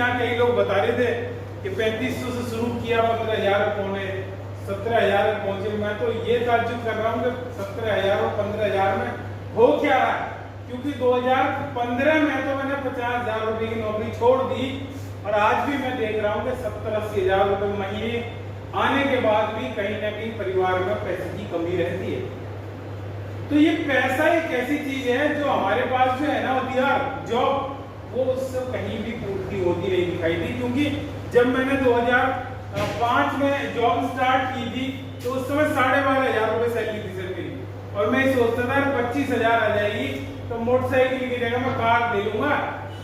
यहाँ कई लोग बता रहे थे कि 3500 से शुरू किया 15,000 पौने 17,000 पहुंचे। मैं तो ये ताज्जुब कर रहा हूँ कि 17,000 और 15,000 में हो क्या रहा है, क्योंकि 2015 में तो मैंने 50,000 रुपए की नौकरी छोड़ दी और आज भी मैं देख रहा हूँ कि 70-80 हजार रुपए महीने आने के बाद भी कहीं ना कहीं परिवार में पैसे की कमी रहती है। तो ये पैसा एक ऐसी चीज है जो हमारे पास जो है ना यार जॉब, वो उससे कहीं भी पूर्ति होती नहीं दिखाई दी। क्योंकि जब मैंने 2005 में जॉब स्टार्ट की थी तो उस समय 12,500 रुपए सैलरी थी सर मेरी, और मैं सोचता था 25,000 आ जाएगी तो मोटरसाइकिल की जगह मैं कार ले लूंगा,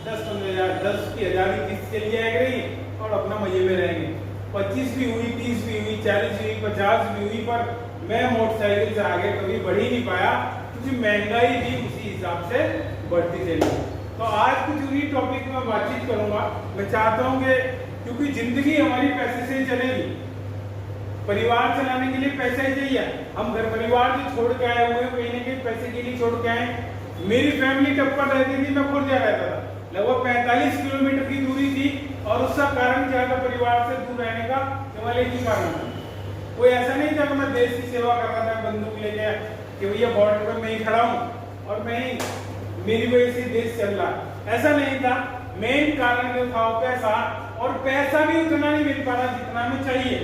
10-15,000 10 की हजार की किस्त चली जाएगी रही और अपना मजे में रहेंगे। 25 भी हुई, 30 भी हुई, 40 भी हुई, 50 भी हुई, पर मैं मोटरसाइकिल से आगे कभी बढ़ ही नहीं पाया क्योंकि महंगाई भी उसी हिसाब से बढ़ती चली। तो आज कुछ उन्हीं टॉपिक में बातचीत करूंगा। मैं चाहता हूं कि क्योंकि जिंदगी हमारी पैसे से ही चलेगी, परिवार चलाने के लिए पैसा ही चाहिए। हम घर परिवार जो छोड़ के आए हुए कहीं ना कहीं पैसे के लिए छोड़ के आए। मेरी फैमिली टप्पर रहती थी, मैं खुर्जा रहता था, लगभग 45 किलोमीटर की दूरी थी और उसका कारण क्या था परिवार से दूर रहने का, केवल एक ही कारण था। कोई ऐसा नहीं था कि मैं देश की सेवा कर रहा था बंदूक लेके कि भैया बॉर्डर पर मैं ही खड़ा हूँ और मैं ही मेरी वजह से देश चल रहा, ऐसा नहीं था। मेन कारण जो था वो पैसा, और पैसा भी उतना नहीं मिल पा रहा जितना हमें चाहिए।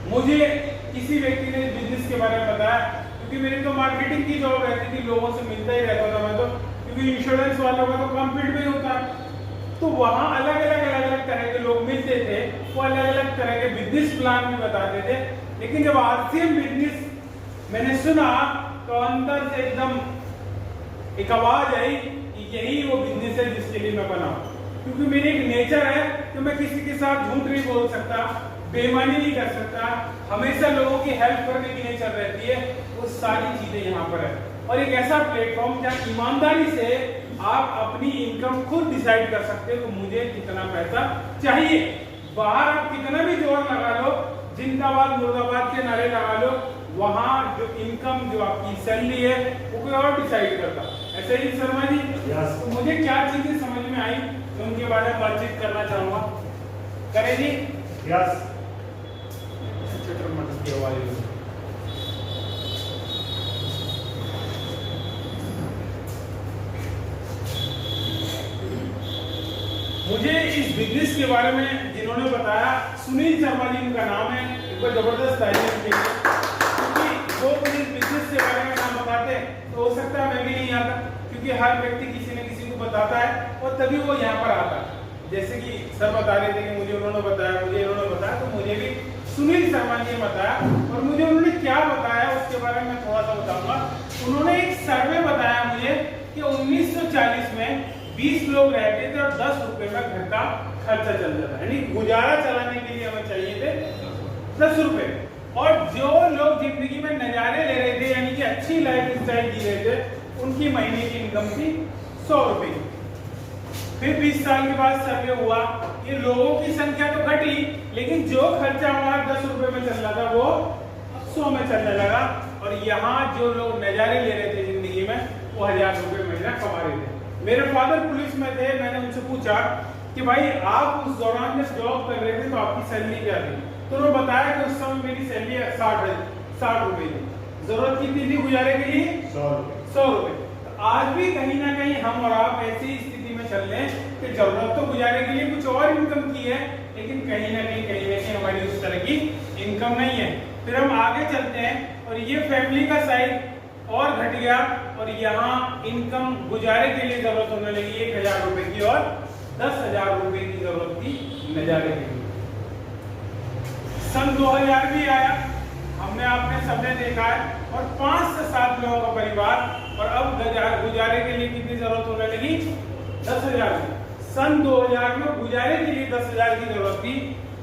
मुझे किसी व्यक्ति ने बिजनेस के बारे में बताया, क्योंकि मेरी तो मार्केटिंग की जॉब रहती थी, लोगों से मिलता ही रहता था मैं तो, क्योंकि इंश्योरेंस वालों का तो काम फील्ड में होता है। तो वहाँ अलग अलग तरह के लोग मिलते थे, वो अलग अलग तरह के बिजनेस प्लान भी बताते थे। लेकिन जब आरसीएम बिजनेस मैंने सुना तो अंदर से एकदम एक आवाज आई कि यही वो बिजनेस है जिसके लिए मैं बना। क्योंकि मेरी एक नेचर है कि मैं किसी के साथ झूठ नहीं बोल सकता, बेईमानी नहीं कर सकता, हमेशा लोगों की हेल्प करने की नेचर रहती है। वो सारी चीजें यहाँ पर है, और एक ऐसा प्लेटफॉर्म जहाँ ईमानदारी से आप अपनी इनकम खुद डिसाइड कर सकते हो। तो मुझे कितना पैसा चाहिए, बाहर आप कितना भी जोर लगा लो, जिंदाबाद मुर्दाबाद के नारे लगा लो, वहाँ जो इनकम जो आपकी सैलरी है वो कोई और डिसाइड करता। ऐसे ही शर्मा जी, तो मुझे क्या चीजें समझ में आई तो उनके बारे में बातचीत करना चाहूंगा। करें जी? यस। मुझे इस बिजनेस के बारे में जिन्होंने बताया, सुनील शर्मा जी उनका नाम है, इनको जबरदस्त तारीफ की, क्योंकि वो मुझे बिजनेस के बारे में नाम बताते तो हो सकता है मैं भी नहीं आता, क्योंकि हर व्यक्ति किसी न किसी को बताता है और तभी वो यहाँ पर आता है। जैसे कि सर बता रहे थे कि मुझे उन्होंने बताया, मुझे इन्होंने बताया, तो मुझे भी सुनील शर्मा जी ने बताया, और मुझे उन्होंने क्या बताया उसके बारे में थोड़ा सा बताऊंगा। उन्होंने एक सर्वे बताया मुझे कि 1940 में 20 लोग रहते थे और 10 रुपए में घर का खर्चा चलता था, यानी गुजारा चलाने के लिए हमें चाहिए थे 10 रुपए। और जो लोग जिंदगी में नजारे ले रहे थे, यानी कि अच्छी लाइफ स्टाइल जी रहे थे, उनकी महीने की इनकम थी 100 रुपए। फिर 20 साल के बाद सर्वे हुआ, ये लोगों की संख्या तो घटी, लेकिन जो खर्चा हमारा 10 रुपए में चल रहा था वो 100 में चलने लगा। और यहाँ जो लोग नजारे ले रहे थे जिंदगी में, वो 1000 रुपए महीना कमा रहे थे। मेरे फादर पुलिस में थे, मैंने उनसे पूछा कि भाई आप उस दौरान जब जॉब कर रहे थे तो आपकी सैलरी क्या थी? तो उन्होंने बताया कि उस समय मेरी सैलरी 60 रुपए थी। जरूरत कितनी थी गुजारे के लिए? 100 रुपए। तो आज भी कहीं ना कहीं हम और आप ऐसी स्थिति में चल रहे हैं कि जरूरत तो गुजारे के लिए कुछ और इनकम की है, लेकिन कहीं ना कहीं हमारी उस तरह की इनकम नहीं है। फिर हम आगे चलते हैं और ये फैमिली का साइज और घट गया, और यहाँ इनकम गुजारे के लिए जरूरत होने लगी 1000 रुपए की, और 10,000 रुपए की जरूरत थी नजारे के लिए। सन 2000 भी आया, हमने आपने सबने देखा है, और 5 से 7 लोगों का परिवार, और अब गुजारे के लिए कितनी जरूरत होने लगी? 10,000 की। सन 2000 में गुजारे के लिए 10,000 की जरूरत थी,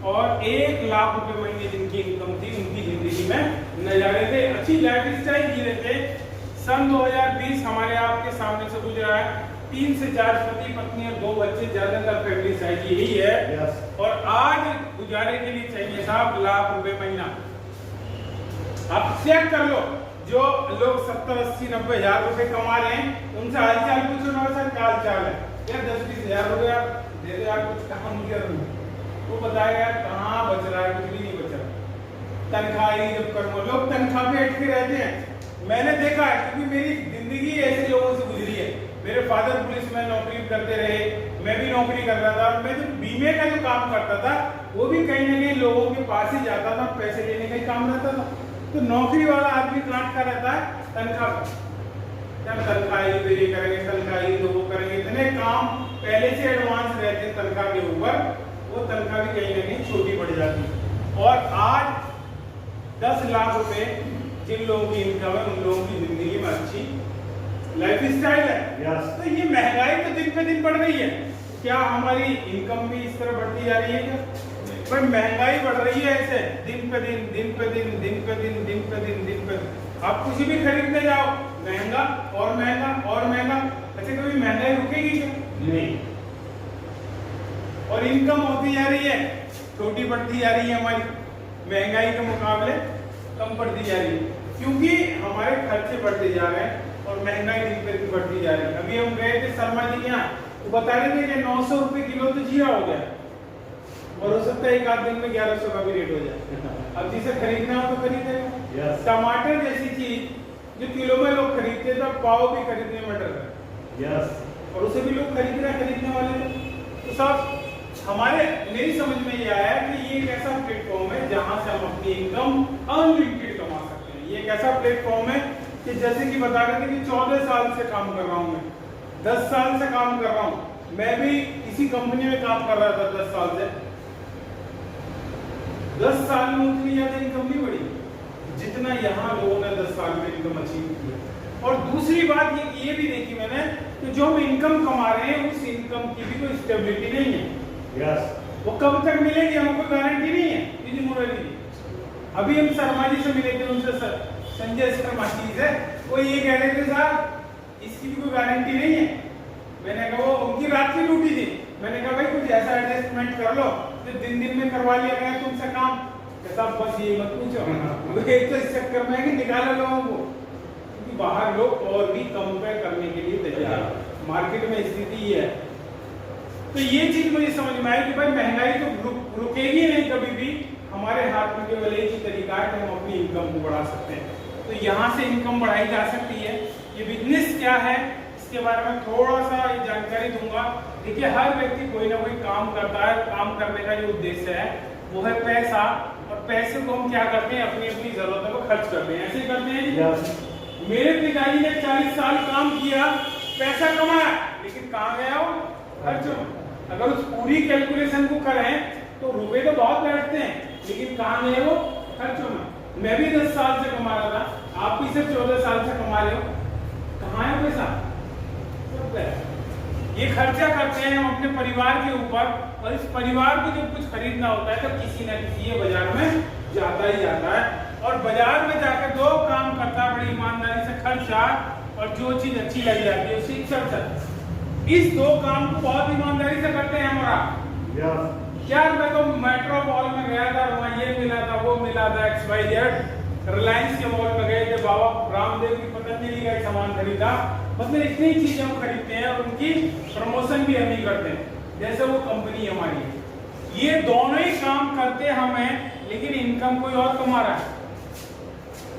और 1 लाख रुपए महीने जिनकी इनकम थी, उनकी जिंदगी में नजारे थे, अच्छी लाइफ स्टाइल जी रहे थे। सन 2020 हमारे आपके सामने से गुजरा है, 3 से 4 पति पत्नी और 2 बच्चे, ज्यादातर फैमिली साइज यही है। और आज गुजारे के लिए चाहिए साहब लाख रुपए महीना। आप चेक कर लो, जो लोग 70, 80, 90 हजार रुपए कमा रहे हैं, उनसे हालचाल पूछो ना, सर क्या हालचाल है? यार 10-20 हजार हो गया, दे दो यार, कुछ काम किया वो बताएगा यार कहाँ बच रहा है, कुछ भी नहीं बच रहा। तनख्वाह ही जब करूँगा, लोग तनख्वाह पे अटके रहते हैं। मैंने देखा है क्योंकि मेरी जिंदगी ऐसे लोगों से गुजरी है। मेरे फादर पुलिस में नौकरी करते रहे, मैं भी नौकरी कर रहा था। मैं जो बीमे का जो काम करता था वो भी कहीं ना कहीं लोगों के पास ही जाता था, पैसे लेने का ही काम रहता था। तो नौकरी वाला आदमी काटता रहता है तनख्वाह, तनख्वाह ही तो ये करेंगे, तनख्वाह ही तो वो करेंगे, इतने काम पहले से एडवांस रहते हैं तनख्वाह के ऊपर, वो तनख्वाह भी कहीं ना कहीं छोटी पड़ जाती है। और आज 10 लाख रुपए जिन लोगों की इनकम है उन लोगों की जिंदगी में अच्छी लाइफ स्टाइल है। yes. तो ये महंगाई तो दिन पे दिन बढ़ रही है, क्या हमारी इनकम भी इस तरह बढ़ती जा रही है क्या? पर महंगाई बढ़ रही है ऐसे दिन पे दिन, दिन पे दिन, दिन पे दिन, दिन पे दिन, दिन पे दिन। आप कुछ भी खरीदने जाओ महंगा और महंगा और महंगा। अच्छा कभी महंगाई रुकेगी क्या? नहीं। और इनकम होती जा रही है, छोटी बढ़ती जा रही है हमारी, महंगाई के मुकाबले कम बढ़ती जा रही है, क्योंकि हमारे खर्चे बढ़ते जा रहे हैं और महंगाई दिन पे दिन बढ़ती जा रही है। अभी हम गए थे शर्मा जी के यहाँ, तो बता रहे थे कि 900 रुपए किलो तो जीरा हो गया, और हो सकता है एक आध दिन में 1100 का भी रेट हो जाए। अब जिसे खरीदना हो तो खरीदेगा। yes. टमाटर जैसी चीज जो किलो में लोग खरीदते थे, पाव भी खरीदने में डर है। yes. और उसे भी लोग खरीदने वाले थे। तो साहब हमारे मेरी समझ में ये आया कि ये एक ऐसा प्लेटफॉर्म है जहां से हम अपनी इनकम अनलिमिटेड कमा सकते हैं। ये एक ऐसा प्लेटफॉर्म है कि जैसे कि बता रहे थे कि 14 साल से काम कर रहा हूं मैं, 10 साल से काम कर रहा हूं। मैं भी इसी कंपनी में काम कर रहा था 10 साल से। 10 साल में उतनी ज्यादा इनकम नहीं बढ़ी जितना यहाँ लोगों ने 10 साल में इनकम अचीव की है। और दूसरी बात ये भी देखी मैंने कि जो हम इनकम कमा रहे हैं उस इनकम की भी कोई स्टेबिलिटी नहीं है। yes. वो कब तक मिलेगी हमको गारंटी नहीं है। अभी हम शर्मा जी से मिले थे, उनसे संजय शर्मा जी से, वो ये कह रहे थे साहब इसकी भी कोई गारंटी नहीं है। मैंने कहा वो उनकी रात की ड्यूटी थी, मैंने कहा भाई कुछ ऐसा एडजस्टमेंट कर लो जो दिन में करवा लिया गया तुमसे काम। साहब बस ये मत पूछो, एक तो इस चक्कर में है कि निकालो लोगों को, क्योंकि बाहर लोग और भी कम पे करने के लिए तैयार, मार्केट में स्थिति ये है। तो ये चीज मुझे समझ में आई कि भाई महंगाई तो रुकेगी नहीं कभी भी, हमारे हाथ में केवल एक ही तरीका है कि हम अपनी इनकम को बढ़ा सकते हैं। तो यहाँ से इनकम बढ़ाई जा सकती है। ये बिजनेस क्या है इसके बारे में थोड़ा सा जानकारी दूंगा। देखिए हर व्यक्ति कोई ना कोई काम करता है, काम करने का जो उद्देश्य है वो है पैसा, और पैसे को हम क्या करते हैं अपनी अपनी जरूरतों को खर्च करते हैं। ऐसे करते हैं। मेरे पिताजी ने 40 साल काम किया, पैसा कमाया, लेकिन कहाँ गया वो? खर्चों में। अगर उस पूरी कैलकुलेशन को करें तो रुपए तो बहुत बैठते हैं, लेकिन कहाँ गए वो? खर्चों में। मैं भी 10 साल से कमा रहा था, आप भी सिर्फ 14 साल से कमा रहे हो, कहाँ है पैसा? ये खर्चा करते हैं हम अपने परिवार के ऊपर, और इस परिवार को जब कुछ खरीदना होता है तो किसी न किसी ये बाजार में जाता ही जाता है, और बाजार में जाकर दो काम करता है बड़ी ईमानदारी से, खर्चा और जो चीज अच्छी लग जाती है उसकी चर्चा। इस दो काम को बहुत ईमानदारी से करते हैं हमारा। यार मैं तो मेट्रो मॉल में गया था, वहाँ ये मिला था, वो मिला था, XYZ। रिलायंस के मॉल में गए थे, बाबा रामदेव की पतंजलि का सामान खरीदा। मतलब इतनी चीजें हम खरीदते हैं और उनकी प्रमोशन भी हम ही करते हैं, जैसे वो कंपनी हमारी है। ये दोनों ही काम करते हम हैं, लेकिन इनकम कोई और कमा रहा है।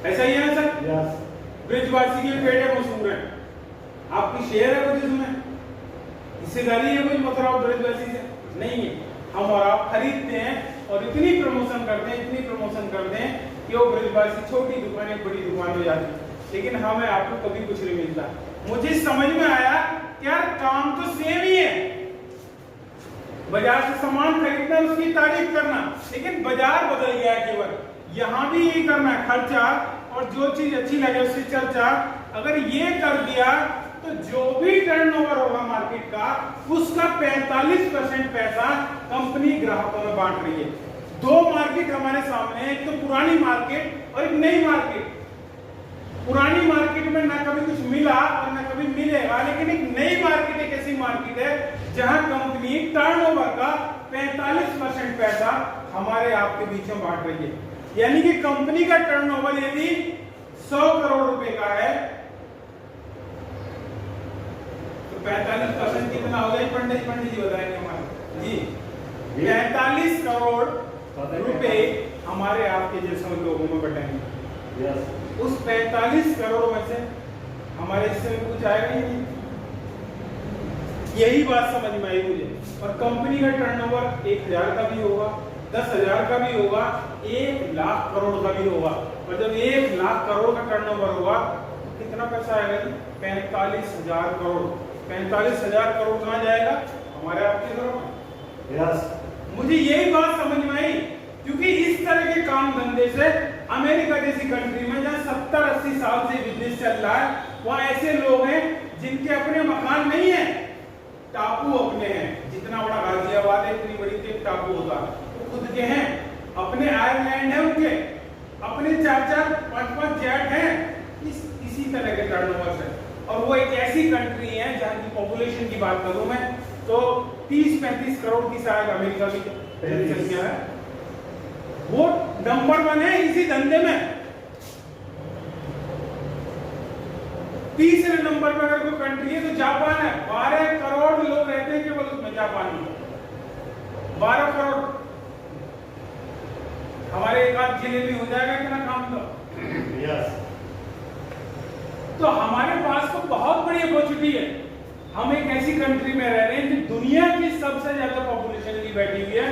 ऐसा ही है ना सर? ब्रिजवासी के पेड़े मशहूर है, आपकी शेयर है कुछ इसमें? हिस्सेदारी है कोई मतलब ब्रिजवासी से? नहीं है। हम और आप खरीदते हैं और इतनी प्रमोशन करते हैं, इतनी प्रमोशन करते हैं कि वो ब्रिजवासी छोटी दुकान एक बड़ी दुकान हो जाती है, लेकिन हमें आपको कभी कुछ नहीं मिलता। मुझे समझ में आया कि यार काम तो सेम ही है, बाजार से सामान खरीदना, उसकी तारीफ करना, लेकिन बाजार बदल गया है केवल। यहाँ भी यही करना है, खर्चा और जो चीज अच्छी लगे उसकी चर्चा। अगर ये कर दिया तो जो भी टर्नओवर होगा मार्केट का, उसका 45% पैसा कंपनी ग्राहकों में बांट रही है। दो मार्केट हमारे सामने है, एक तो पुरानी मार्केट और एक नई मार्केट। पुरानी मार्केट में ना कभी कुछ मिला और ना कभी मिलेगा, लेकिन एक नई मार्केट एक ऐसी मार्केट है जहां कंपनी टर्नओवर का 45% पैसा हमारे आपके बीच में बांट रही है। यानी कि कंपनी का टर्नओवर यदि 100 करोड़ रुपए का है, तो 45% कितना हो गया पंडित जी बताएंगे हमारे जी। 45 करोड़ रुपए हमारे आपके जैसे लोगों में बटेंगे। उस 45 करोड़ में से हमारे हिस्से में कुछ आएगा ही नहीं। यही बात समझ में आई मुझे। और कंपनी का टर्नओवर 1000 का भी होगा, 10,000 का भी होगा, 1 लाख करोड़ का भी होगा। और जब 1 लाख करोड़ का टर्नओवर होगा तो कितना पैसा आएगा जी? 45,000 करोड़। 45,000 करोड़ कहाँ जाएगा? हमारे आपके घरों में। मुझे यही बात समझ में आई, क्योंकि इस तरह के काम धंधे से अमेरिका जैसी कंट्री में जहाँ 70-80 साल से बिजनेस चल रहा है, वहाँ ऐसे लोग हैं जिनके अपने मकान नहीं है, टापू अपने हैं। जितना बड़ा गाजियाबाद है, इतनी बड़ी एक टापू होता है, तो खुद के हैं, अपने आयरलैंड है उनके, अपने 4-4, 5-5 जेट हैं। इसी तरह के टर्नओवर है। और वो एक ऐसी कंट्री है जहाँ की पॉपुलेशन की बात करूं मैं तो 30-35 करोड़ की शायद अमेरिका की जनसंख्या है। वो नंबर 1 है इसी धंधे में। तीसरे नंबर पर अगर कोई कंट्री है तो जापान है। 12 करोड़ लोग रहते हैं केवल उसमें, जापान में 12 करोड़। हमारे एक आध जिले में हो जाएगा इतना काम तो हमारे पास तो बहुत बड़ी अपॉर्चुनिटी है। हम एक ऐसी कंट्री में रह रहे हैं जो दुनिया की सबसे ज्यादा पॉपुलेशन की बैठी हुई है।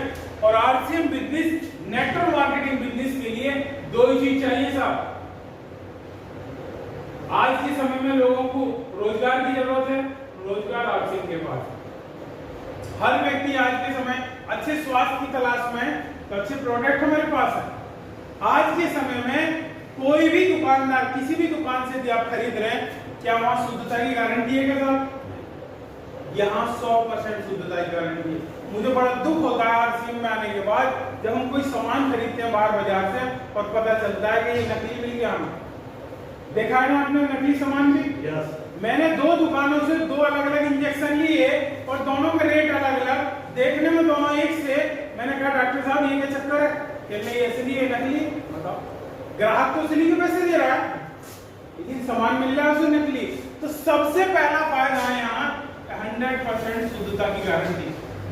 और RCM business, network marketing business के लिए 2 ही चीज चाहिए साहब। आज के समय में लोगों को रोजगार की जरूरत है, रोजगार आरसीएम के पास। हर व्यक्ति आज के समय अच्छे स्वास्थ्य की तलाश में है, तो अच्छे प्रोडक्ट हमारे पास है। आज के समय में कोई भी दुकानदार किसी भी दुकान से आप खरीद रहे हैं, क्या वहां शुद्धता की गारंटी है क्या साहब? यहाँ 100% शुद्धता की गारंटी है। मुझे बड़ा दुख होता है आरसीएम में आने के बाद, जब हम कोई सामान खरीदते हैं बाहर बाजार से और पता चलता है कि ये नकली मिल गया। हमें देखा है ना आपने नकली सामान भी? मैंने 2 दुकानों से 2 अलग-अलग इंजेक्शन लिए और दोनों के रेट अलग-अलग, देखने में दोनों एक से। मैंने कहा डॉक्टर साहब ये क्या चक्कर है? कि नहीं असली है नकली। बताओ, ग्राहक तो असली के पैसे दे रहा है लेकिन सामान मिल रहा है उसे नकली। तो सबसे पहला फायदा है यहाँ 100% शुद्धता की गारंटी।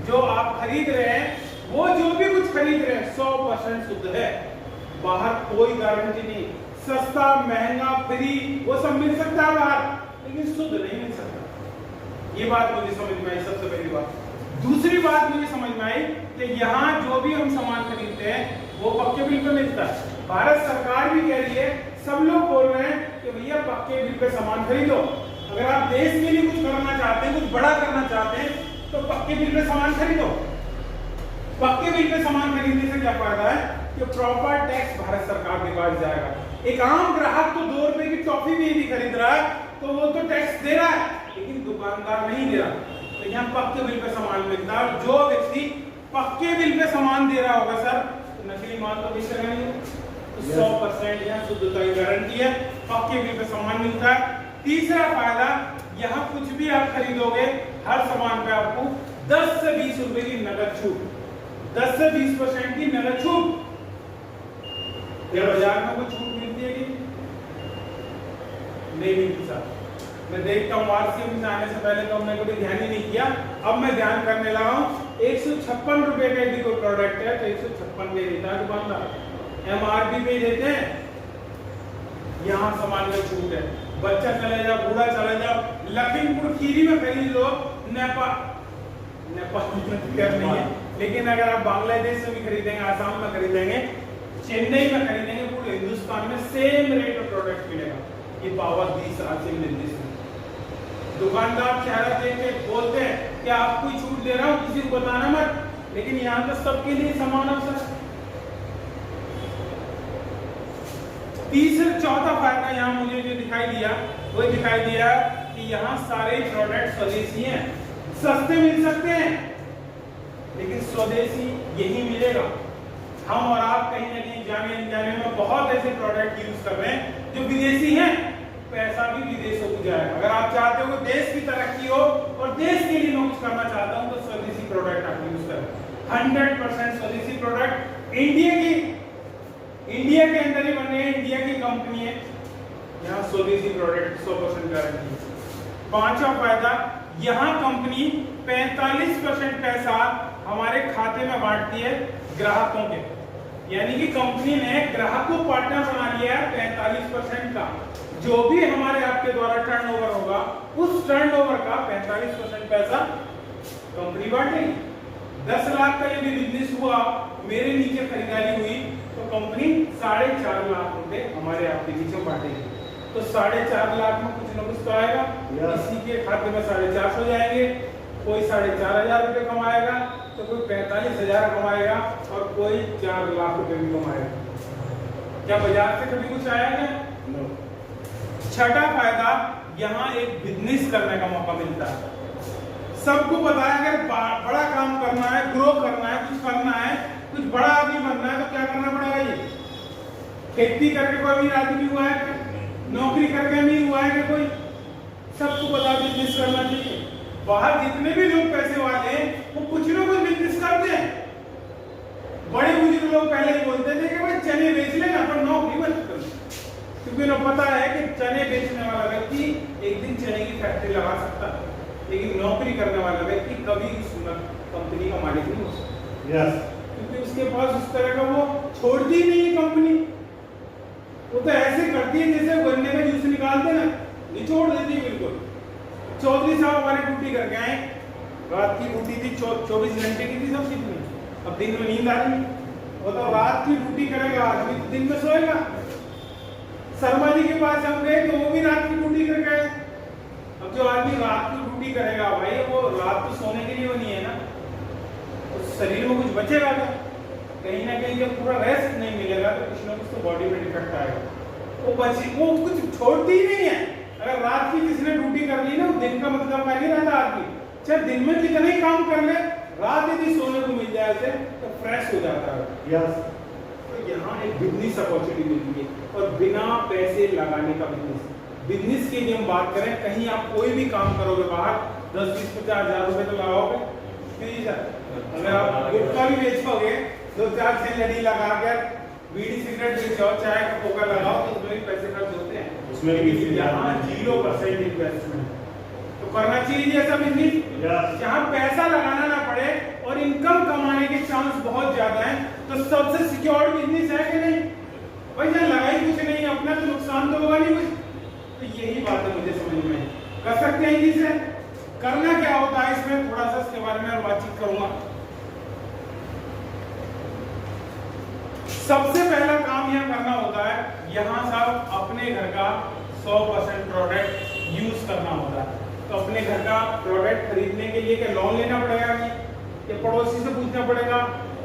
जो आप खरीद रहे हैं, वो जो भी कुछ खरीद रहे हैं 100% शुद्ध है। बाहर कोई गारंटी नहीं। सस्ता, महंगा, फ्री वो सब मिल सकता है बाहर, लेकिन शुद्ध नहीं मिल सकता। ये बात मुझे समझ में आई सबसे पहली बात। दूसरी बात मुझे समझ में आई कि यहाँ जो भी हम सामान खरीदते हैं वो पक्के बिल पे मिलता है। भारत सरकार भी कह रही है, सब लोग बोल रहे हैं कि भैया पक्के बिल पे सामान खरीदो। अगर आप देश के लिए कुछ करना चाहते हैं, कुछ बड़ा करना चाहते हैं, तो पक्के बिल पे सामान खरीदो। पक्के बिल पे सामान खरीदने से क्या फायदा है कि प्रॉपर टैक्स भारत सरकार के पास जाएगा। एक आम ग्राहक तो 2 रुपए की टॉफी भी यदि खरीद रहा है तो वो तो टैक्स दे रहा है, लेकिन दुकानदार नहीं दे रहा। तो यहाँ पक्के बिल पे सामान मिलता है। जो व्यक्ति पक्के बिल पे सामान दे रहा होगा सर, तो नकली माल तो बेच रहा नहीं। 100% यहाँ शुद्धता की गारंटी है, पक्के बिल पे सामान मिलता है। तीसरा फायदा, यहाँ कुछ भी आप खरीदोगे हर सामान पे आपको 10 से 20 रुपए की नगद छूट, 10 से 20% की नगद छूट। क्या बाजार में कोई छूट मिलती है कि नहीं मिलती साहब? मैं देखता हूँ आरसीएम से आने से पहले तो हमने कभी ध्यान ही नहीं किया, अब मैं ध्यान करने लगा हूँ। 156 रुपए का यदि कोई प्रोडक्ट है तो 156 दे देता है दुकानदार, एमआरपी पे देते हैं। यहाँ सामान में छूट है। बच्चा चले जाओ, बूढ़ा चले जाओ, लखीमपुर खीरी में खरीद लो, नेपाल नहीं है, लेकिन अगर आप बांग्लादेश में भी खरीदेंगे, आसाम में खरीदेंगे, चेन्नई में खरीदेंगे, पूरे हिंदुस्तान में सेम रेट में प्रोडक्ट मिलेगा। ये पावर 20 साल से निर्देश है। दुकानदार चेहरा देख के बोलते हैं कि आप कोई छूट दे रहा हूँ, किसी को बताना मत, लेकिन यहाँ तो सबके लिए समान अवसर है। तीसरा चौथा फायदा यहाँ मुझे जो दिखाई दिया वो दिखाई दिया कि यहाँ सारे प्रोडक्ट स्वदेशी हैं, सस्ते मिल सकते हैं, लेकिन स्वदेशी यही मिलेगा। हम और आप कहीं ना कहीं जाने अनजाने में बहुत ऐसे प्रोडक्ट यूज कर रहे हैं जो विदेशी हैं, पैसा भी विदेशों को जाएगा। अगर आप चाहते हो कि देश की तरक्की हो और देश के लिए मैं कुछ करना चाहता हूं तो स्वदेशी प्रोडक्ट आप यूज करें। 100% स्वदेशी प्रोडक्ट इंडिया के अंदर ही बने हैं, इंडिया की कंपनी है, यहाँ स्वदेशी प्रोडक्ट 100% गारंटी है। पांचवा फायदा, यहाँ कंपनी 45% पैसा हमारे खाते में बांटती है ग्राहकों के, यानी कि कंपनी ने ग्राहक को पार्टनर बना लिया है 45% का। जो भी हमारे आपके द्वारा टर्नओवर होगा उस टर्नओवर का 45% पैसा कंपनी बांटेगी। 10 लाख का यदि बिजनेस हुआ, मेरे नीचे खरीदारी हुई, तो कंपनी 4.5 लाख रुपए हमारे आपके नीचे बांटेगी। तो 4.5 लाख में कुछ न कुछ तो आएगा, किसी के खाते में 450 हो जाएंगे, कोई 4,500 रुपए कमाएगा, तो कोई 45,000 कमाएगा और कोई 4 लाख रुपए भी कमाएगा। क्या बाजार से कभी कुछ आया क्या? छठा फायदा, यहाँ एक बिजनेस करने का मौका मिलता है। सबको पता है अगर बड़ा काम करना है, ग्रो करना है, कुछ करना है, कुछ बड़ा आदमी बनना है, तो क्या करना पड़ेगा? ये खेती करके कोई अमीर आदमी हुआ है? नौकरी करके अमीर हुआ है कि कोई? सबको पता बिजनेस करना चाहिए। बाहर जितने भी लोग पैसे वाले हैं वो कुछ ना कुछ बिजनेस करते हैं। बड़े बुजुर्ग लोग पहले ही बोलते थे कि भाई चने बेच लेना पर नौकरी मत कर, क्योंकि उन्हें पता है कि चने बेचने वाला व्यक्ति एक दिन चने की फैक्ट्री लगा सकता है, लेकिन नौकरी करने वाला व्यक्ति कभी उस कंपनी का मालिक नहीं हो सकता। क्योंकि उसके पास उस तरह का वो छोड़ती नहीं है कंपनी। वो तो ऐसे करती है जैसे गन्ने में जूस निकालते ना, निचोड़ देती है बिल्कुल। चौधरी साहब हमारे ड्यूटी करके आए, रात की ड्यूटी थी, 24 घंटे की थी सब कितनी। अब दिन में नींद आ रही, वो तो रात की ड्यूटी करेगा, आदमी तो दिन में सोएगा। शर्मा जी के पास हम गए तो वो भी रात की ड्यूटी करके आए। अब जो आदमी रात की ड्यूटी करेगा भाई, वो रात को सोने के लिए वो नहीं है ना, उस शरीर में कुछ बचेगा क्या? कहीं ना कहीं जब पूरा रेस्ट नहीं मिलेगा तो कुछ ना कुछ तो बॉडी में डिफेक्ट आएगा। वो कुछ छोड़ती ही नहीं है। अगर रात की किसी ने ड्यूटी कर ली ना, दिन का मतलब नहीं रहता आदमी, चाहे दिन में कितना ही काम कर ले, रात यदि सोने को मिल जाए उसे तो फ्रेश हो जाता है। तो यहाँ एक बिजनेस अपॉर्चुनिटी मिलती है और बिना पैसे लगाने का बिजनेस की हम बात करें, कहीं आप कोई भी काम करोगे बाहर 10, 20, 50 हजार रुपए तो लगाओगे नहीं सर। अगर आप गुटखा भी बेचोगे, 2-4 छह लड़ी लगा कर बीड़ी सिगरेट बेचो, चाय का पोका लगाओ, तो उसमें भी पैसे खर्च होते हैं, उसमें भी यहाँ 0% इन्वेस्टमेंट। तो करना चाहिए ऐसा बिजनेस जहाँ पैसा लगाना ना पड़े और इनकम कमाने के चांस बहुत ज्यादा है। तो सबसे सिक्योर बिजनेस है कि नहीं भाई? जहाँ लगाई कुछ नहीं, अपना तो नुकसान तो होगा नहीं कुछ। तो यही बात है, मुझे समझ में कर सकते हैं जिसे करना क्या होता है, इसमें थोड़ा सा इसके बारे में बातचीत करूंगा। सबसे पहला काम यह करना होता है, यहाँ साहब अपने घर का 100% प्रोडक्ट यूज करना होता है। तो अपने घर का प्रोडक्ट खरीदने के लिए क्या लोन लेना पड़ेगा कि पड़ोसी से पूछना पड़ेगा,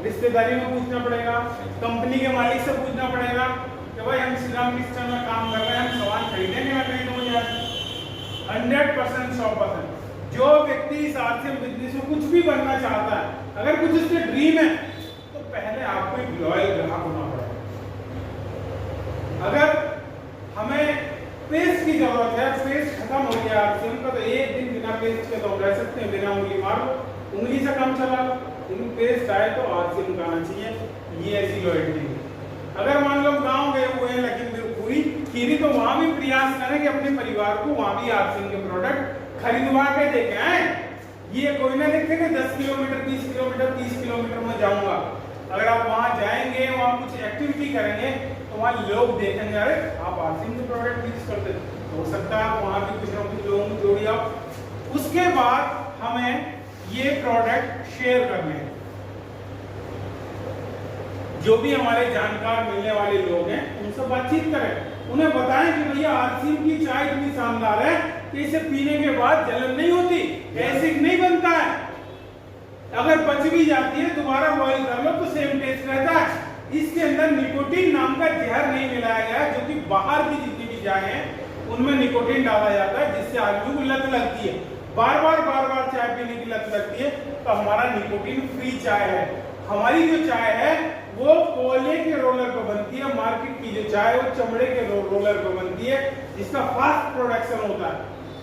रिश्तेदारी में पूछना पड़ेगा, कंपनी के मालिक से पूछना पड़ेगा कि भाई हम श्री राम किचन में काम कर रहे हैं, हम सामान खरीदेंगे ना खरीदूंगा? 100% 100%। जो व्यक्ति इस आरसीएम बिजनेस में कुछ भी बनना चाहता है, अगर कुछ उसके ड्रीम है, तो पहले आपको एक लॉयल ग्राहक होना पड़ेगा। अगर हमें पेस्ट की जरूरत है, पेस्ट खत्म हो गया आरसीएम का, तो एक दिन बिना पेस्ट के तो रह सकते हैं, बिना उंगली मार लो, उंगली से काम चला लो, लेकिन पेस्ट आए तो आरसीएम का आना चाहिए। ये ऐसी लॉयल्टी है। अगर मान लो गांव गए हुए हैं लखीमपुर खीरी, तो वहां भी प्रयास करें कि अपने परिवार को वहां भी आरसीएम के प्रोडक्ट खरीदवा के देके आए। ये कोई ना देखे कि 10 किलोमीटर 20 किलोमीटर 30 किलोमीटर में जाऊंगा। अगर आप वहां जाएंगे, वहां कुछ एक्टिविटी करेंगे, तो वहां लोग देखेंगे अरे आप आरसीएम के प्रोडक्ट यूज करते, हो सकता है वहां भी कुछ ना कुछ लोगों को जोड़ी आप। उसके बाद हमें ये प्रोडक्ट शेयर करने हैं। जो भी हमारे जानकार मिलने वाले लोग हैं उनसे बातचीत करें, उन्हें बताएं कि भैया आरसीएम की चाय इतनी शानदार है कि इसे पीने के बाद जलन नहीं होती, एसिड नहीं बनता है, अगर बच भी जाती है दोबारा बॉईल कर लो तो सेम टेस्ट रहता है। इसके अंदर निकोटीन नाम का जहर नहीं मिलाया गया, जो कि बाहर की जितनी भी चाय है उनमें निकोटीन डाला जाता है, जिससे आदमी को लत लगती है, बार बार चाय पीने की लत लगती है। तो हमारा निकोटीन फ्री चाय है। हमारी जो चाय है वो कोयले के रोलर पर बनती है, मार्केट की जो चाय वो चमड़े के रोलर पर बनती है, जिसका फास्ट प्रोडक्शन होता है,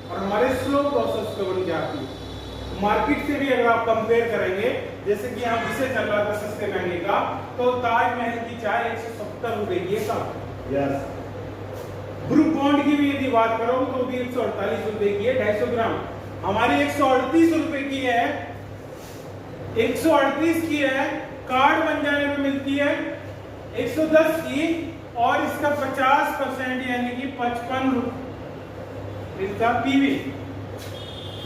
और हमारे स्लो प्रोसेस पे बन जाती है। मार्केट से भी अगर आप कंपेयर करेंगे, जैसे कि यहाँ विषय चल रहा था सस्ते महंगे का, तो ताजमहल की चाय 170 रुपए की है साहब। ब्रूक बॉन्ड की भी यदि बात करो तो भी 148 रुपए की है 250 ग्राम। हमारी 138 रुपए की है, 138 की है, कार्ड बन जाने में मिलती है 110 की, और इसका 50% यानी कि 55 इसका पीवी।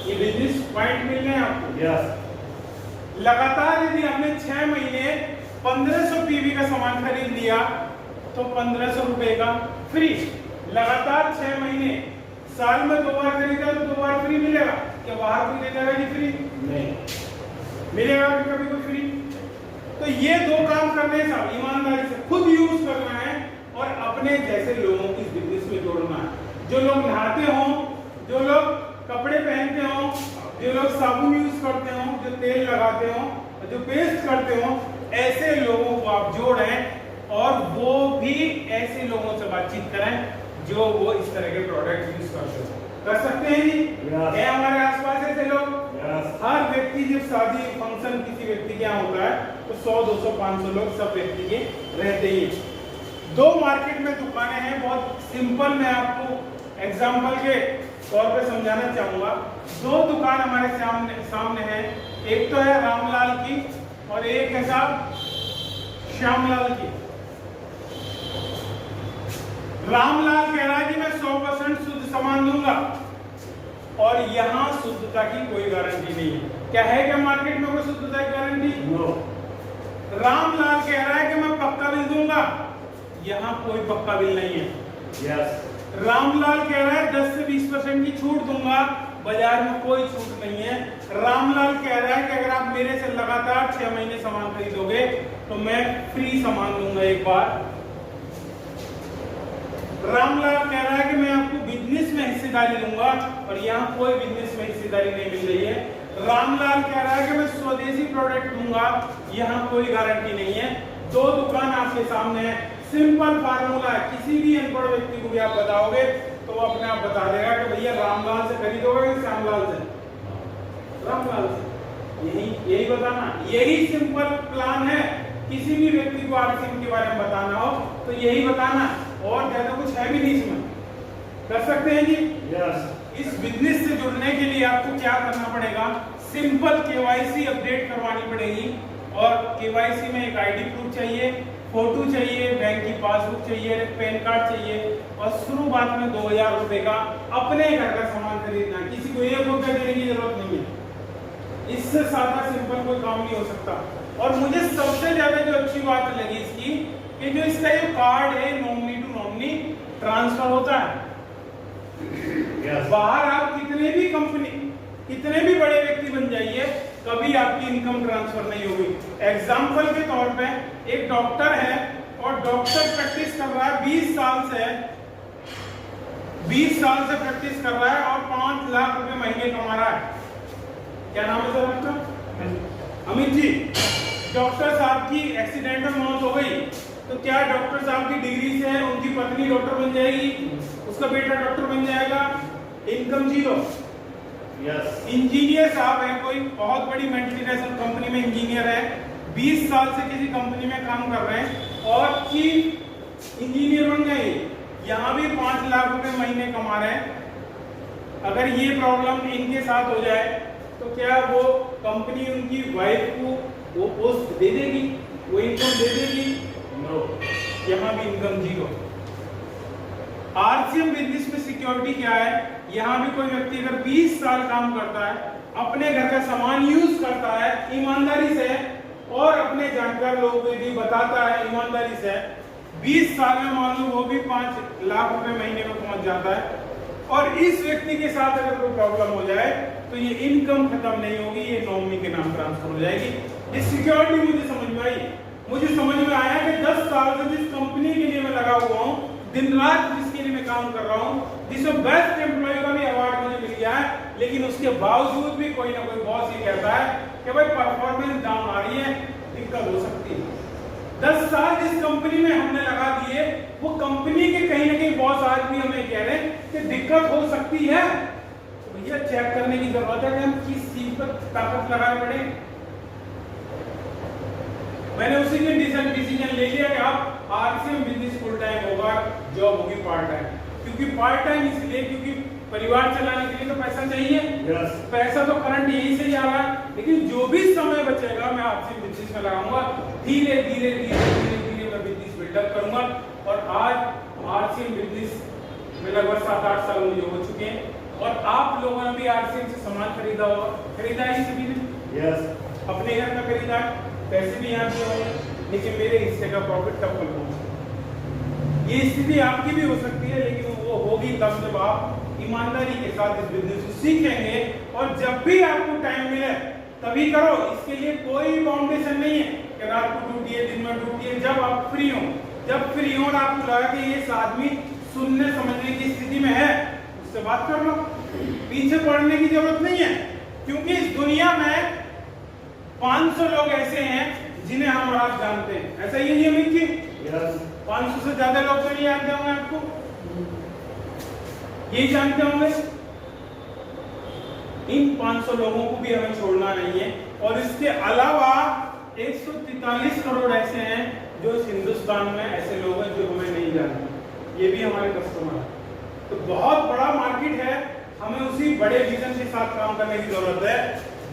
ये बिजनेस पॉइंट मिल रहे हैं आपको। यस। लगातार यदि हमने 6 महीने 1500 पीवी का सामान खरीद लिया तो 1500 रुपए का फ्री। लगातार 6 महीने, साल में 2 बार खरीदा तो 2 बार फ्री मिलेगा। क्या बाहर कोई दे देगा कि फ्री नहीं मिलेगा कि कभी कोई फ्री? तो ये 2 काम करने से ईमानदारी से खुद यूज करना है और अपने जैसे लोगों की बिजनेस में जोड़ना है। जो लोग नहाते हों, जो लोग कपड़े पहनते हों, जो लोग साबुन यूज करते हों, जो तेल लगाते हों, जो पेस्ट करते हों, ऐसे लोगों को आप जोड़ें और वो भी ऐसे लोगों से बातचीत करें जो वो इस तरह के प्रोडक्ट यूज करते हो। कर सकते हैं जी? Yes. है हमारे आसपास ऐसे लोग? Yes. हर व्यक्ति जब शादी फंक्शन किसी व्यक्ति के यहाँ होता है तो 100, 200, 500 लोग सब व्यक्ति के रहते ही। 2 मार्केट में दुकानें हैं, बहुत सिंपल मैं आपको एग्जाम्पल के तौर पे समझाना चाहूंगा। 2 दुकान हमारे सामने है, एक तो है रामलाल की और एक है साहब श्यामलाल की। रामलाल कह रहा है कि मैं 100% शुद्ध सामान दूंगा और यहाँ शुद्धता की कोई गारंटी नहीं है। क्या है क्या मार्केट में कोई शुद्धता की गारंटी? नो। रामलाल कह रहा है कि मैं पक्का बिल दूंगा, यहाँ कोई पक्का बिल नहीं है। यस। रामलाल कह रहा है 10 से 20% की छूट दूंगा, बाजार में कोई छूट नहीं है। रामलाल कह रहा है कि अगर आप मेरे से लगातार 6 महीने सामान खरीदोगे तो मैं फ्री सामान दूंगा एक बार। रामलाल कह रहा है कि मैं आपको बिजनेस में हिस्सेदारी दूंगा और यहाँ कोई बिजनेस में हिस्सेदारी नहीं मिल रही है। रामलाल कह रहा है कि मैं स्वदेशी प्रोडक्ट दूंगा, यहाँ कोई गारंटी नहीं है। 2 दुकान आपके सामने है, सिंपल फार्मूला है। किसी भी अनपढ़ व्यक्ति को भी आप बताओगे तो वो अपने आप बता देगा कि भैया रामलाल से खरीदोगे कि श्यामलाल से? रामलाल से। यही बताना, यही सिंपल प्लान है। किसी भी व्यक्ति को आरसीएम के बारे में बताना हो तो यही बताना, और ज्यादा कुछ है भी नहीं इसमें। कर सकते हैं जी? यस। इस बिजनेस से जुड़ने के लिए आपको क्या करना पड़ेगा? सिंपल केवाईसी अपडेट करवानी पड़ेगी और केवाईसी में एक आईडी प्रूफ चाहिए, फोटो चाहिए, बैंक की पासबुक चाहिए, पैन कार्ड चाहिए और शुरुआत में 2000 रुपए का अपने घर का सामान खरीदना। किसी को 1 रुपया देने की जरूरत नहीं है। इससे सादा सिंपल कोई काम नहीं हो सकता। और मुझे सबसे ज्यादा जो अच्छी बात लगी इसकी कि जो इसका ये कार्ड है नॉमिनी टू नॉमिनी ट्रांसफर होता है। Yes. बाहर आप कितने भी कंपनी, कितने भी बड़े व्यक्ति बन जाइए, कभी आपकी इनकम ट्रांसफर नहीं होगी। एग्जाम्पल के तौर पे एक डॉक्टर है और डॉक्टर प्रैक्टिस कर रहा है 20 साल से, 20 साल से प्रैक्टिस कर रहा है और 5 लाख रुपए महीने कमा रहा है। क्या नाम है सर आपका? अमित जी। डॉक्टर साहब की एक्सीडेंट में मौत हो गई तो क्या डॉक्टर साहब की डिग्री से उनकी पत्नी डॉक्टर बन जाएगी, उसका बेटा डॉक्टर बन जाएगा? इनकम 0। यस। इंजीनियर साहब है, कोई बहुत बड़ी मल्टीनेशनल कंपनी में इंजीनियर है, 20 साल से किसी कंपनी में काम कर रहे हैं और चीफ इंजीनियर बन गए, यहाँ भी 5 लाख रुपए महीने कमा रहे हैं। अगर ये प्रॉब्लम इनके साथ हो जाए तो क्या वो कंपनी उनकी वाइफ को वो पोस्ट दे देगी, वो इनकम दे देगी? नो। यहाँ भी इनकम 0। आरसीएम बिजनेस में सिक्योरिटी क्या है? यहाँ भी कोई व्यक्ति अगर 20 साल काम करता है, अपने घर का सामान यूज करता है ईमानदारी से और अपने जानकार लोगों को भी बताता है ईमानदारी से, 20 साल में मान लो वो भी 5 लाख रुपए महीने में पहुंच जाता है और इस व्यक्ति के साथ अगर कोई प्रॉब्लम हो जाए तो ये इनकम खत्म नहीं होगी, ये नॉमिनी के नाम ट्रांसफर हो जाएगी। ये सिक्योरिटी मुझे समझ में आई। मुझे समझ में आया कि 10 साल से जिस कंपनी के लिए मैं लगा हुआ हूँ, दिन रात जिसके लिए मैं काम कर रहा हूँ, जिसमें बेस्ट एम्प्लॉय का भी अवार्ड मुझे मिल गया है, लेकिन उसके बावजूद भी कोई ना कोई बॉस ये कहता है कि भाई परफॉर्मेंस डाउन आ रही है, दिक्कत हो सकती है। 10 साल जिस कंपनी में हमने लगा दिए, वो कंपनी के कहीं ना कहीं बॉस आज भी हमें कह रहे हैं कि दिक्कत हो सकती है। तो भैया चेक करने की जरूरत है कि हम किस चीज पर ताकत लगाए पड़े। मैंने उसी दिन डिसीजन ले लिया कि आप आरसीएम बिजनेस फुल टाइम होगा, जॉब होगी पार्ट टाइम। क्योंकि पार्ट टाइम इसलिए क्योंकि परिवार चलाने के लिए तो पैसा चाहिए। Yes. पैसा तो करंट यहीं से ही आ रहा है, लेकिन जो भी समय बचेगा मैं आरसीएम बिजनेस में लगाऊंगा। धीरे धीरे धीरे धीरे धीरे मैं बिजनेस बिल्डअप करूंगा। और आज आरसीएम बिजनेस में लगभग 7-8 साल मुझे हो चुके हैं। और आप लोगों ने भी आरसीएम से सामान खरीदा होगा, खरीदा है सभी ने? Yes. अपने घर का खरीदा है, पैसे भी यहाँ दिए होंगे, लेकिन मेरे हिस्से का प्रॉफिट कब तक पहुंचा? ये स्थिति आपकी भी हो सकती है, लेकिन वो होगी तब जब आप ईमानदारी के साथ इस बिजनेस को सीखेंगे। और जब भी आपको टाइम मिले तभी करो। इसके लिए कोई बाउंडेशन नहीं है कि रात को ड्यूटी है, दिन में ड्यूटी है। जब आप फ्री हो, जब फ्री हो और आपको लगा कि ये आदमी सुनने समझने की स्थिति में है, उससे बात कर लो। पीछे पड़ने की जरूरत नहीं है, क्योंकि इस दुनिया में 500 लोग ऐसे हैं जिन्हें हम और आप जानते हैं। ऐसा ही है अमित जी? Yes. 500 से ज्यादा लोग तो नहीं जानते होंगे आपको, यही जानते होंगे। इन 500 लोगों को भी हमें छोड़ना नहीं है। और इसके अलावा 143 करोड़ ऐसे हैं जो इस हिंदुस्तान में ऐसे लोग हैं जो हमें नहीं जानते, ये भी हमारे कस्टमर हैं। तो बहुत बड़ा मार्केट है, हमें उसी बड़े विजन के साथ काम करने की जरूरत है।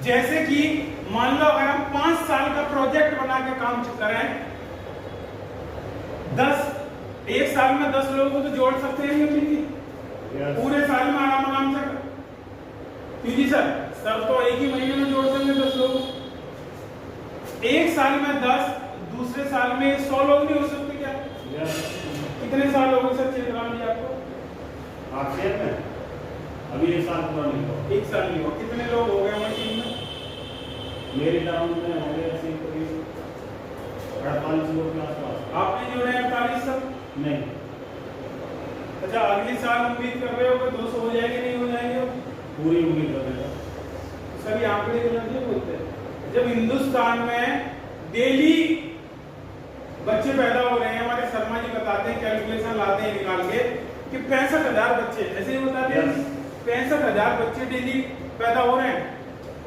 जैसे कि मान लो अगर हम 5 साल का प्रोजेक्ट बना के काम करें, 1 साल में 10 लोगों को तो जोड़ सकते हैं जी। Yes. पूरे साल में आराम से। क्योंकि सर तो एक ही महीने में जोड़ देंगे 10 लोग। 1 साल में 10, दूसरे साल में 100 लोग नहीं हो सकते क्या? Yes. कितने साल हो गए सर चेतराम जी आपको? आरसीएम में अभी 1 साल पूरा नहीं हुआ। 1 साल नहीं हुआ। कितने लोग हो गए हमारी टीम में? मेरे टाउन में हो गए ऐसे करीब 48 लोग के आसपास। आपने जोड़े 48 सब? नहीं। अच्छा, अगले साल उम्मीद कर रहे हो कि 200 हो जाएंगे, नहीं हो जाएंगे? पूरी उम्मीद कर रहे हैं। सभी आंकड़े गलत नहीं बोलते हैं। जब हिंदुस्तान में डेली बच्चे पैदा हो रहे हैं, हमारे शर्मा जी बताते हैं, कैलकुलेशन लाते हैं निकाल के कि 65,000 बच्चे, ऐसे ही बताते हैं, 65,000 बच्चे डेली पैदा हो रहे हैं।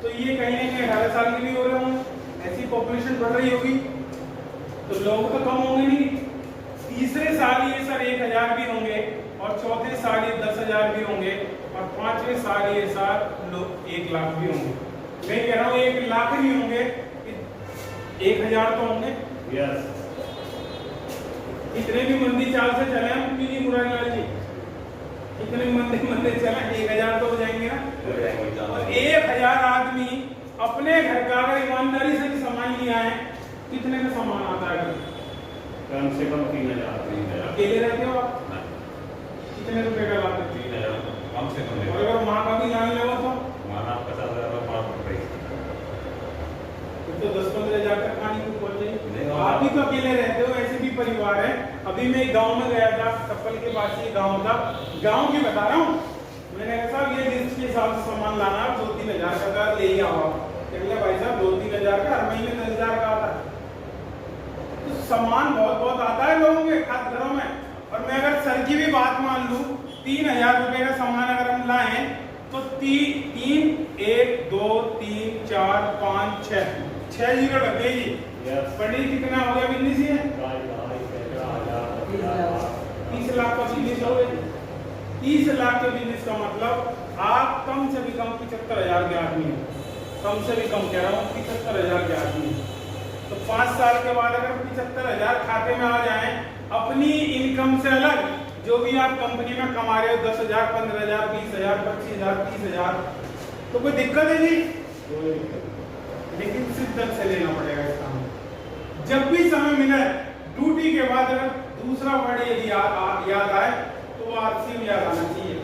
तो ये कहीं ना कहीं 18 साल के भी हो रहे होंगे, ऐसी पॉपुलेशन बढ़ रही होगी, तो लोग तो कम होंगे नहीं। तीसरे साल ये सर 1,000 भी होंगे, और चौथे साल ये 10,000 भी होंगे, और 5वें साल ये साल लोग 1 लाख भी होंगे। मैं कह रहा हूँ 1 लाख नहीं होंगे, 1,000 तो होंगे। Yes. इतने भी मंदी चाल से चले हम क्यों नहीं मुरारीलाल जी, इतने मंदे चले 1,000 तो हो जाएंगे ना। और 1,000 आदमी अपने घर का अगर ईमानदारी से सामान लिया है, कितने का सामान आता है? कम से कम 3,000। अकेले रहते हो आप? कितने रुपए का लाते? 3,000 कम से कम। और अगर माँ का भी जान ले तो माना 50,000 5 रुपए। तो 10-15 हज़ार तक खाने को पहुंच नहीं, जाएगी। आप भी तो अकेले रहते हो, ऐसे भी परिवार है। अभी मैं एक गांव में गया था, कपल के पास ही गांव था, गांव की बता रहा हूँ। मैंने कहा साहब ये लिस्ट के हिसाब से सामान लाना, 2-3 हज़ार का ले ही आओ। कहने भाई साहब 2-3 हज़ार का, हर महीने 10,000 का आता है। तो सामान बहुत आता है लोगों के खास घरों में। और मैं अगर सर की भी बात मान लूं, 3,000 रुपए का सामान अगर हम लाएं तो 3 1 2 3 4 5 6 जीरो लगे जी। पढ़ी कितना हो गया बिजनेस? ये 30 लाख का बिजनेस हो गया। 30 लाख के बिजनेस का मतलब आप कम से भी कम 75,000 के आदमी हो, कम से भी कम कह रहा हूँ 75,000 के आदमी। तो 5 साल के बाद अगर 75,000 खाते में आ जाए, अपनी इनकम से अलग जो भी आप कंपनी में कमा रहे हो, 10,000 15,000 20,000 25,000 30,000, तो कोई दिक्कत है जी? लेकिन शिद्दत से लेना पड़ेगा इस काम में। जब भी समय मिले ड्यूटी के बाद अगर दूसरा वर्ड यदि याद आए तो वो आरसीएम याद आना चाहिए,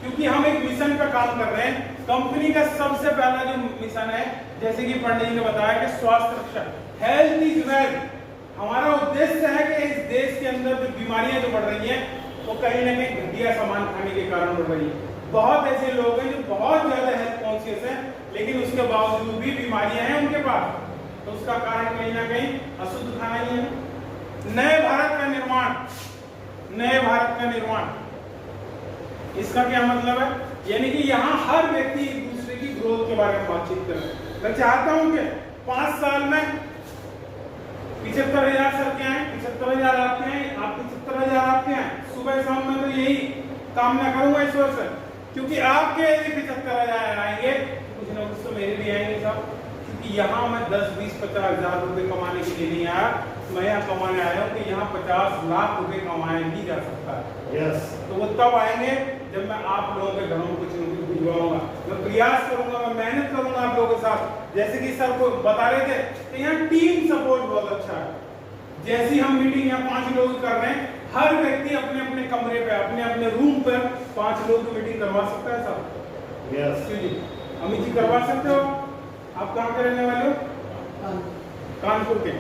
क्योंकि हम एक मिशन पर काम कर रहे हैं। कंपनी का सबसे पहला जो मिशन है, जैसे कि पंडित जी ने बताया कि स्वास्थ्य रक्षा, हेल्थ इज वेल्थ। हमारा उद्देश्य है कि इस देश के अंदर जो बीमारियां जो बढ़ रही हैं वो कहीं ना कहीं घटिया सामान खाने के कारण बढ़ रही है। बहुत ऐसे लोग हैं जो बहुत ज्यादा हेल्थ कॉन्शियस हैं, लेकिन उसके बावजूद भी बीमारियां हैं उनके पास। तो उसका कारण कहीं ना कहीं अशुद्ध खाना ही है। नए भारत का निर्माण, नए भारत का निर्माण, इसका क्या मतलब है? यानी कि यहाँ हर व्यक्ति एक दूसरे की ग्रोथ के बारे में बातचीत करे। मैं चाहता हूँ कि 5 साल में 75,000 सर के हैं, 75,000 आपके हैं, आप 75,000 आपके हैं। सुबह शाम में तो यही कामना करूंगा ईश्वर से, क्योंकि आपके यदि 75,000 आएंगे तो कुछ ना कुछ तो मेरे भी आएंगे साहब। क्योंकि यहाँ मैं 10, 20, 50 हजार रुपए कमाने के लिए नहीं आया, मैं यहाँ कमाने आया हूँ कि यहाँ 50 लाख रुपए कमाया भी जा सकता है। यस। तो वो तब आएंगे जब मैं आप लोगों के घरों में कुछ न कुछ भिजवाऊंगा, मैं प्रयास करूंगा, मैं मेहनत करूंगा आप लोगों के साथ। जैसे कि सर को बता रहे थे कि यहाँ टीम सपोर्ट बहुत अच्छा है। जैसी हम मीटिंग यहाँ 5 लोग कर रहे हैं, हर व्यक्ति अपने अपने कमरे पे, अपने अपने रूम पर 5 लोग की मीटिंग करवा सकता है साहब। यस जी अमित जी करवा सकते हो। आप कहाँ के रहने वाले हो? कानपुर के।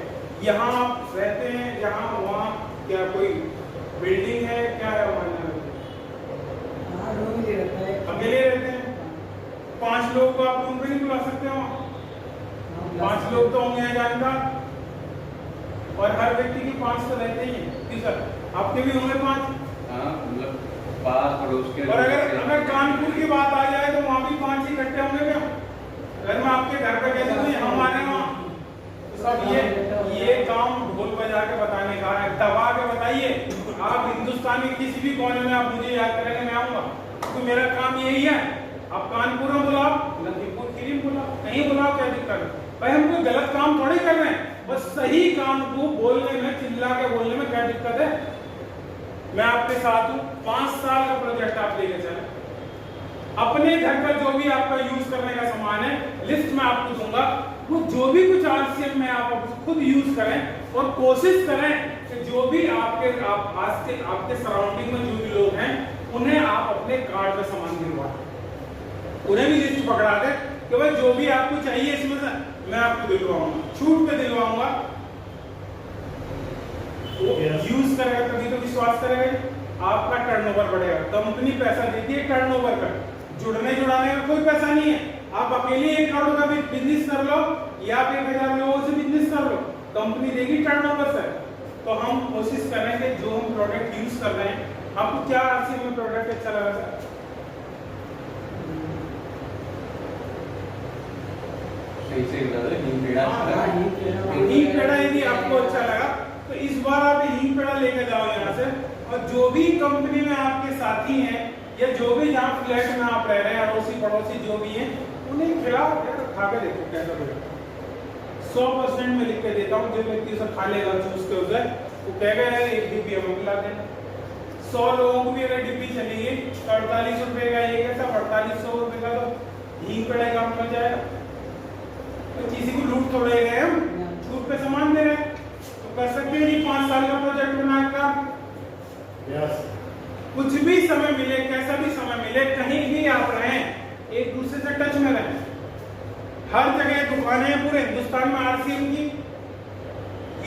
यहाँ आप रहते हैं, यहाँ वहाँ क्या कोई बिल्डिंग है, क्या है वहाँ? अकेले रहते हैं। 5 लोग को आप रूम पे नहीं बुला सकते हो? 5 लोग तो होंगे यहाँ जानकार, और हर व्यक्ति की 5 तो रहते ही हैं। जी सर, आपके भी होंगे 5? हाँ, मतलब पास पड़ोस के। और अगर कानपुर की बात आ जाए तो वहाँ भी 5 इकट्ठे होंगे क्या? अगर मैं आपके घर पे कहता हूँ हम आ रहे हैं वहाँ, तो सब ये काम ढोल बजा के बताने का है, दबा के बताइए। आप हिंदुस्तान के किसी भी कोने में आप मुझे याद करेंगे, मैं आऊँगा, क्योंकि मेरा काम यही है। आप कानपुर में बुलाओ, लखीमपुर खीरी में बुलाओ, कहीं बुलाओ, क्या दिक्कत है भाई? हम कोई गलत काम थोड़ी कर रहे हैं, बस सही काम को बोलने में, चिल्ला के बोलने में क्या दिक्कत है? मैं आपके साथ हूँ। 5 साल का प्रोजेक्ट आप लेके चले। अपने घर पर जो भी आपका यूज करने का सामान है, लिस्ट में आपको दूंगा, वो जो भी कुछ RCM में आप खुद यूज करें, और कोशिश करें कि जो भी आपके सराउंडिंग में जो भी लोग हैं, उन्हें आप अपने कार्ड पे सामान दिलवाएं। उन्हें भी लिस्ट पकड़ा दे कि भाई जो भी आपको चाहिए इसमें से मैं आपको दिलवाऊंगा, छूट पे दिलवाऊंगा। यूज करेगा तभी तो विश्वास करेगा, आपका टर्नओवर बढ़ेगा। कंपनी पैसा देती है टर्नओवर का, जुड़ने जुड़ाने का कोई पैसा नहीं है। आप अकेले 1 करोड़ का भी बिजनेस कर लो या आप 1,000 लोगों से बिजनेस कर लो, कंपनी देगी टर्नओवर से। तो हम कोशिश करेंगे जो हम प्रोडक्ट यूज कर रहे हैं, आपको क्या RCM में प्रोडक्ट अच्छा लगा सर? सही से बता दो, नीम पेड़ा यदि आपको अच्छा लगा तो इस बार आप हींग पेड़ा लेकर जाओ यहाँ से, और जो भी कंपनी में आपके साथी हैं या जो भी जहाँ फ्लैट में आप रह रहे हैं, अड़ोसी पड़ोसी जो भी हैं, उन्हें खिलाओ, खा के देखो कैसा लगेगा। 100% में लिख के देता हूँ, जो व्यक्ति उसे खा लेगा चूस के उसे, वो कहेगा 1 डिब्बी हमें खिला देना। 100 लोगों को भी अगर डिब्बी चलेगी तो 48 रुपए का, ये कैसा 4800 रुपए का तो हींग पेड़ा काम मिल जाएगा। तो किसी को लूट थोड़े गए हम, छूट पे सामान दे रहे हैं, तो कर सकते हैं। 5 साल का प्रोजेक्ट बनाने का। यस। कुछ भी समय मिले, कैसा भी समय मिले, कहीं भी आप रहें, एक दूसरे से टच में रहें। हर जगह दुकानें हैं पूरे हिंदुस्तान में RCM की,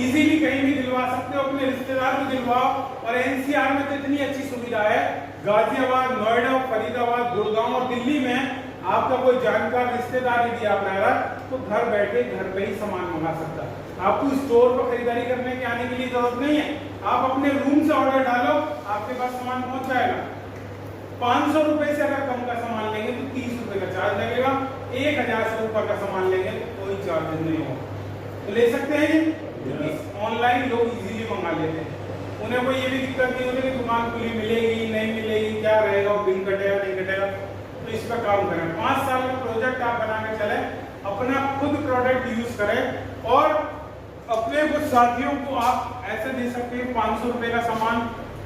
इजीली कहीं भी दिलवा सकते हो, अपने रिश्तेदार को दिलवाओ। और NCR में तो इतनी अच्छी सुविधा है, गाजियाबाद, नोएडा, फरीदाबाद, गुड़गांव और दिल्ली में आपका कोई जानकार रिश्तेदार यदि आप रह रहा तो घर बैठे घर पे ही सामान मंगा सकता है। आपको स्टोर पर खरीदारी करने के आने के लिए जरूरत नहीं है, आप अपने रूम से ऑर्डर डालो, आपके पास सामान पहुंच जाएगा। 500 रुपए से अगर कम का सामान लेंगे तो 30 रुपए का चार्ज लगेगा, 1000 से ऊपर का सामान लेंगे तो कोई चार्ज नहीं होगा। तो ले सकते हैं जी, ऑनलाइन लोग इजीली मंगा लेते हैं, उन्हें कोई ये भी दिक्कत नहीं होती कि दुकान खुली मिलेगी नहीं मिलेगी, क्या रहेगा, बिल कटेगा नहीं कटेगा। तो इस पर काम करें। 5 साल का प्रोजेक्ट आप बना के चले, अपना खुद प्रोडक्ट यूज करें, और अपने कुछ साथियों को आप ऐसे दे सकते हैं 500 रुपए का सामान,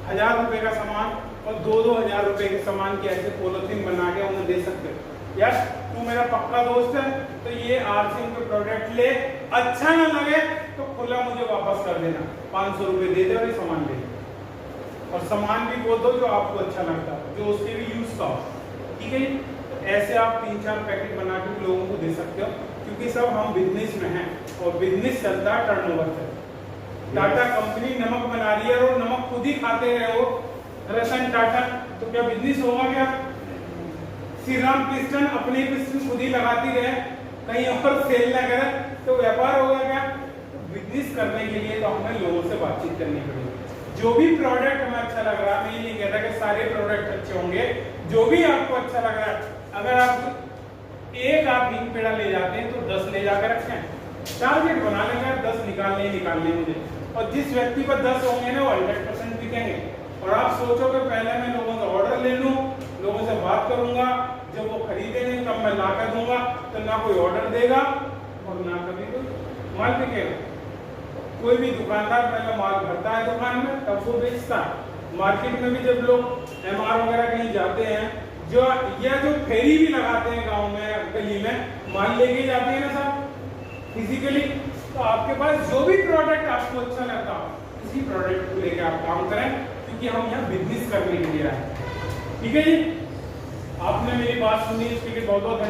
1000 रुपए का सामान और 2-2 हजार रुपए के सामान की ऐसे पॉलिथीन बना के उन्हें दे सकते हैं। यार तू मेरा पक्का दोस्त है तो ये RCM के प्रोडक्ट ले, अच्छा ना लगे तो खुला मुझे वापस कर देना, 500 रुपए दे दे और ये सामान ले, और सामान भी वो दो जो आपको अच्छा लगता है, जो उसके भी यूज का हो, ठीक है। तो ऐसे आप 3-4 पैकेट बना के लोगों को दे सकते हो, क्योंकि सब हम बिजनेस में हैं और बिजनेस चलता है टर्नओवर से। टाटा कंपनी नमक बना रही है और नमक खुद ही खाते रहे हो, रतन टाटा, तो क्या बिजनेस होगा क्या? श्री राम पिस्टन अपने पिस्टन खुद ही लगाती रहे, कहीं और सेल ना करे तो व्यापार होगा क्या? तो बिजनेस करने के लिए तो हमें लोगों से बातचीत करनी पड़ेगी। जो भी प्रोडक्ट हमें अच्छा लग रहा है, मैं ये नहीं कहता कि सारे प्रोडक्ट अच्छे होंगे, जो भी आपको अच्छा लग रहा है, अगर आप आप हींग पेड़ा ले जाते हैं तो 10 ले जाकर रखें, टारगेट बना लेंगे 10 निकालने मुझे, और जिस व्यक्ति पर 10 होंगे ना वो 100% बिकेंगे। और आप सोचोगे पहले मैं लोगों से ऑर्डर ले लूं, लोगों से बात करूंगा, जब वो खरीदेंगे तब मैं ला कर दूंगा, तो ना कोई ऑर्डर देगा और ना कभी कोई माल बिकेगा। कोई भी दुकानदार पहले माल भरता है दुकान में, तब वो बेचता है। मार्केट में भी जब लोग एमआर वगैरह कहीं जाते हैं, जो फेरी भी लगाते हैं गांव में, गली में माल लेके जाते हैं ना साहब फिजिकली, तो आपके पास जो भी प्रोडक्ट आपको अच्छा लगता हो उसी प्रोडक्ट को लेके आप काम करें, क्योंकि हम यहाँ बिजनेस करने के लिए आए। ठीक है जी, आपने मेरी बात सुनी, इसके लिए बहुत बहुत धन्यवाद।